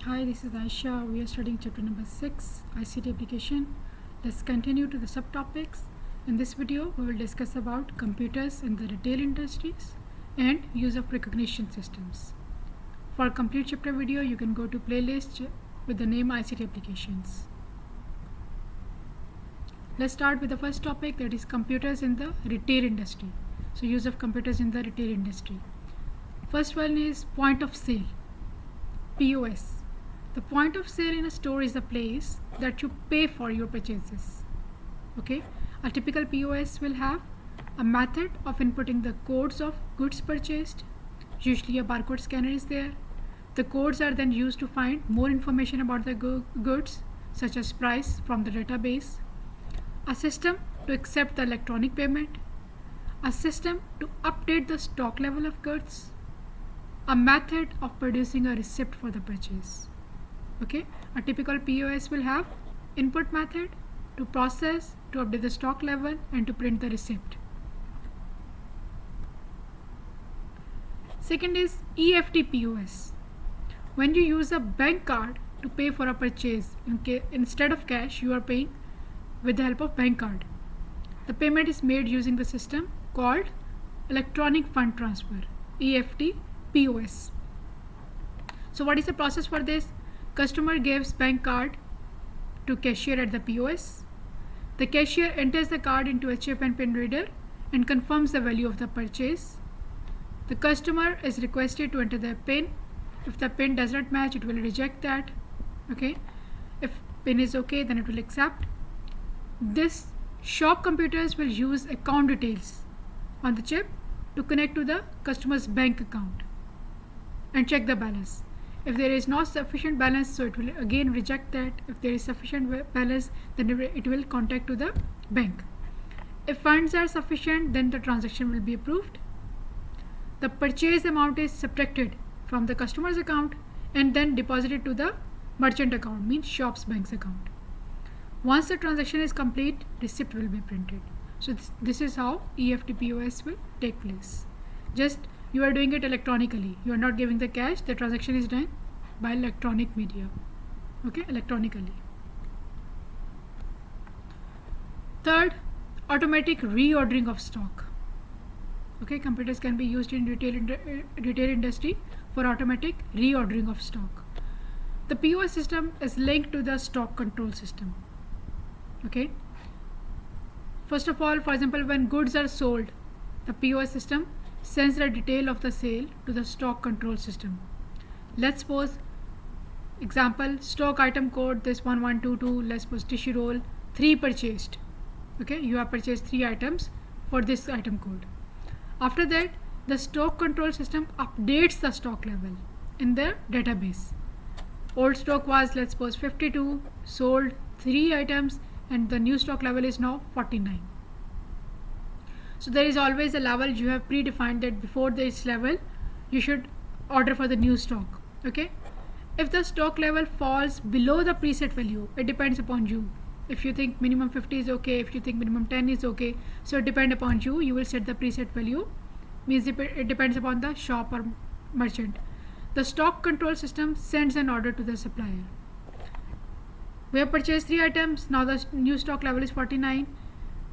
Hi, this is Aisha. We are studying chapter number 6, ICT Application. Let's continue to the subtopics. In this video, we will discuss about computers in the retail industries and use of recognition systems. For a complete chapter video, you can go to playlist with the name ICT Applications. Let's start with the first topic, that is computers in the retail industry. So use of computers in the retail industry. First one is point of sale, POS. The point of sale in a store is the place that you pay for your purchases. Okay, a typical POS will have a method of inputting the codes of goods purchased. Usually a barcode scanner is there. The codes are then used to find more information about the goods, such as price, from the database. A system to accept the electronic payment. A system to update the stock level of goods. A method of producing a receipt for the purchase. Okay, a typical POS will have input method to process, to update the stock level, and to print the receipt. Second is EFT POS. When you use a bank card to pay for a purchase, instead of cash, you are paying with the help of bank card. The payment is made using the system called electronic fund transfer, EFT POS. So what is the process for this? Customer gives bank card to cashier at the POS. The cashier enters the card into a chip and pin reader and confirms the value of the purchase. The customer is requested to enter the pin. If the pin does not match, it will reject that. Okay. If pin is okay, then it will accept. This shop computers will use account details on the chip to connect to the customer's bank account and check the balance. If there is not sufficient balance, so it will again reject that. If there is sufficient balance, then it will contact to the bank. If funds are sufficient, then the transaction will be approved. The purchase amount is subtracted from the customer's account and then deposited to the merchant account, means shop's bank's account. Once the transaction is complete, receipt will be printed. So this is how EFT POS will take place. Just you are doing it electronically. You are not giving the cash. The transaction is done by electronic media. Okay, electronically. Third, automatic reordering of stock. Okay, computers can be used in retail industry for automatic reordering of stock. The POS system is linked to the stock control system. Okay. First of all, for example, when goods are sold, the POS system sends the detail of the sale to the stock control system. Let's suppose, example, stock item code this 1122, let's suppose tissue roll 3 purchased. Okay, you have purchased 3 items for this item code. After that, the stock control system updates the stock level in the database. Old stock was, let's suppose, 52, sold 3 items, and the new stock level is now 49. So there is always a level you have predefined that before this level you should order for the new stock. Okay, if the stock level falls below the preset value, it depends upon you. If you think minimum 50 is okay, if you think minimum 10 is okay, so it depends upon you. You will set the preset value, means it depends upon the shop or merchant. The stock control system sends an order to the supplier. We have purchased 3 items. Now the new stock level is 49.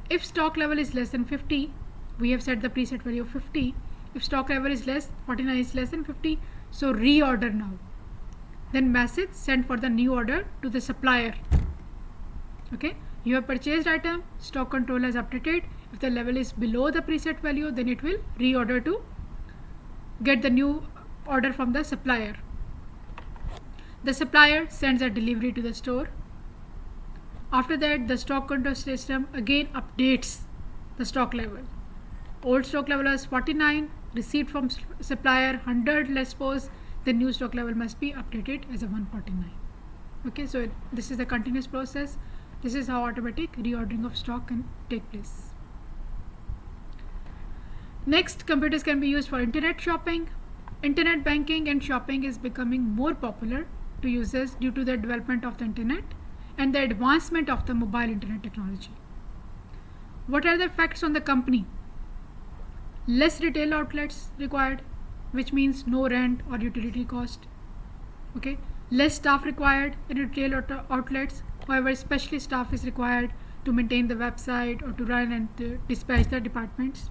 If stock level is less than 50, we have set the preset value of 50. If stock level is less, 49 is less than 50, so reorder now. Then message sent for the new order to the supplier. Okay, you have purchased item, stock control has updated. If the level is below the preset value, then it will reorder to get the new order from the supplier. The supplier sends a delivery to the store. After that, the stock control system again updates the stock level. Old stock level is 49, receipt from supplier 100, let's suppose, the new stock level must be updated as a 149. Okay, so this is the continuous process. This is how automatic reordering of stock can take place. Next, computers can be used for internet shopping. Internet banking and shopping is becoming more popular to users due to the development of the internet and the advancement of the mobile internet technology. What are the effects on the company? Less retail outlets required, which means no rent or utility cost. Okay, Less staff required in retail outlets. However, specialist staff is required to maintain the website or to run and to dispatch the departments.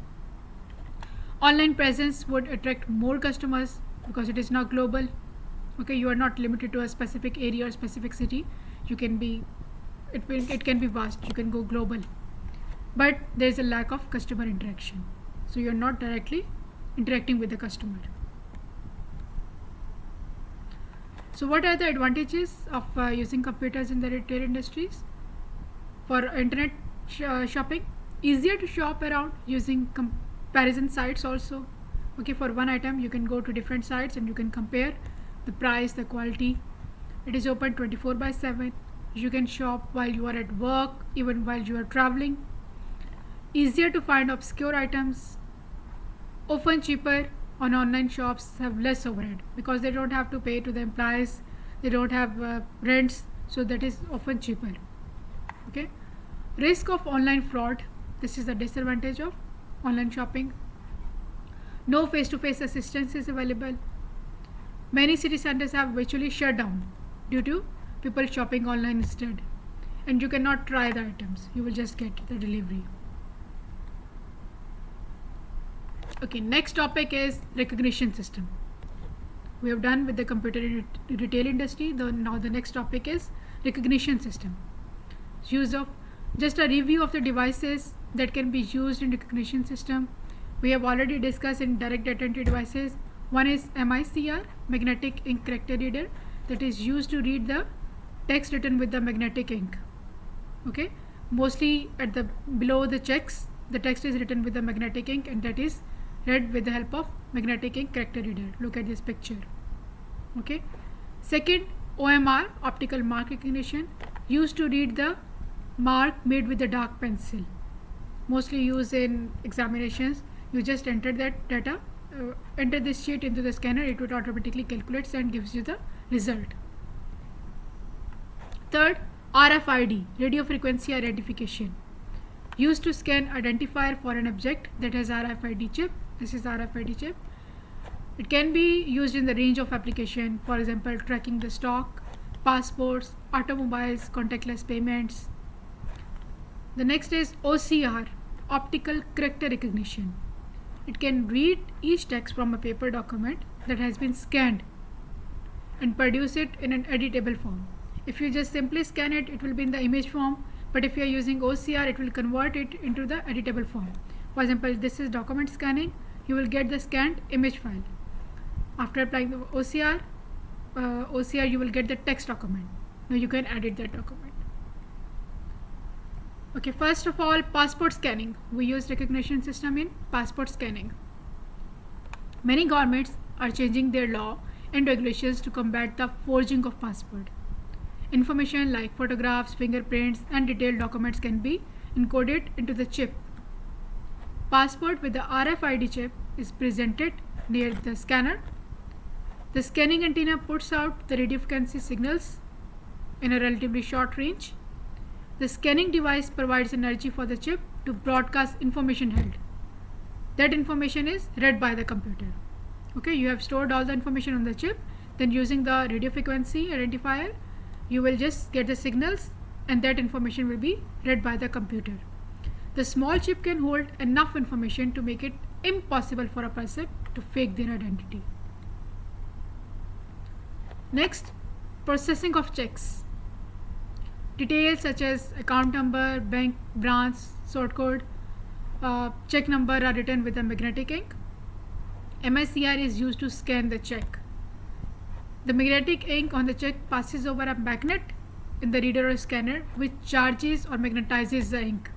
Online presence would attract more customers because it is now global. Okay, you are not limited to a specific area or specific city. You can be, it can be vast. You can go global, but there is a lack of customer interaction. So you are not directly interacting with the customer. So what are the advantages of using computers in the retail industries? For internet shopping, easier to shop around using comparison sites also. Okay, for one item you can go to different sites and you can compare the price, the quality. It is open 24/7. You can shop while you are at work, even while you are traveling. Easier to find obscure items. Often cheaper. On online shops have less overhead because they don't have to pay to the employees, they don't have rents, so that is often cheaper. Okay, risk of online fraud, this is the disadvantage of online shopping. No face-to-face assistance is available. Many city centers have virtually shut down due to people shopping online instead, and you cannot try the items, you will just get the delivery. Okay, next topic is recognition system. We have done with the computer retail industry. Now the next topic is recognition system. Use of, just a review of the devices that can be used in recognition system. We have already discussed in direct data entry devices. One is MICR, magnetic ink character reader, that is used to read the text written with the magnetic ink. Okay, mostly at the below the checks, the text is written with the magnetic ink, and that is read with the help of magnetic ink character reader. Look at this picture. Okay, second, OMR, optical mark recognition, used to read the mark made with the dark pencil, mostly used in examinations. You just enter that data, enter this sheet into the scanner, it would automatically calculates and gives you the result. Third, RFID, radio frequency identification, used to scan identifier for an object that has RFID chip. This is RFID chip. It can be used in the range of application, for example tracking the stock, passports, automobiles, contactless payments. The next is OCR, optical character recognition. It can read each text from a paper document that has been scanned and produce it in an editable form. If you just simply scan it, it will be in the image form, but if you are using OCR, it will convert it into the editable form. For example, this is document scanning, you will get the scanned image file. After applying the OCR, you will get the text document. Now you can edit that document. Okay, first of all, passport scanning. We use recognition system in passport scanning. Many governments are changing their law and regulations to combat the forging of passport. Information like photographs, fingerprints, and detailed documents can be encoded into the chip. Passport with the RFID chip is presented near the scanner. The scanning antenna puts out the radio frequency signals in a relatively short range. The scanning device provides energy for the chip to broadcast information held. That information is read by the computer. Okay, you have stored all the information on the chip, then using the radio frequency identifier, you will just get the signals, and that information will be read by the computer. The small chip can hold enough information to make it impossible for a person to fake their identity. Next, processing of checks. Details such as account number, bank branch, sort code, check number are written with a magnetic ink. MICR is used to scan the check. The magnetic ink on the check passes over a magnet in the reader or scanner, which charges or magnetizes the ink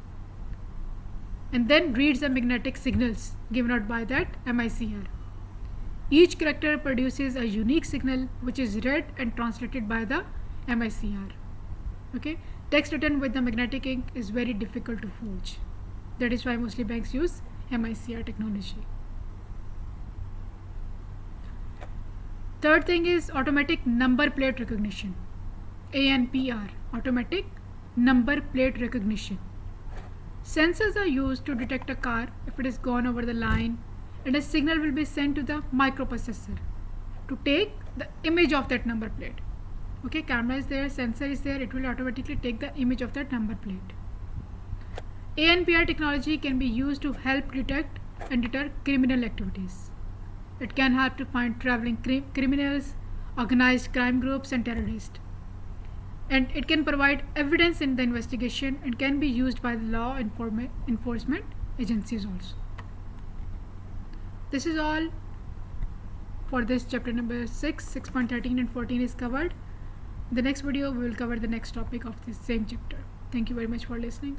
and then reads the magnetic signals given out by that MICR. Each character produces a unique signal which is read and translated by the MICR. Okay, text written with the magnetic ink is very difficult to forge. That is why mostly banks use MICR technology. Third thing is automatic number plate recognition, ANPR, automatic number plate recognition. Sensors are used to detect a car if it is gone over the line, and a signal will be sent to the microprocessor to take the image of that number plate. Okay, camera is there, sensor is there, it will automatically take the image of that number plate. ANPR technology can be used to help detect and deter criminal activities. It can help to find traveling criminals, organized crime groups and terrorists. And it can provide evidence in the investigation and can be used by the law enforcement agencies also. This is all for this chapter number 6. 6.13 and 14 is covered. In the next video we will cover the next topic of this same chapter. Thank you very much for listening.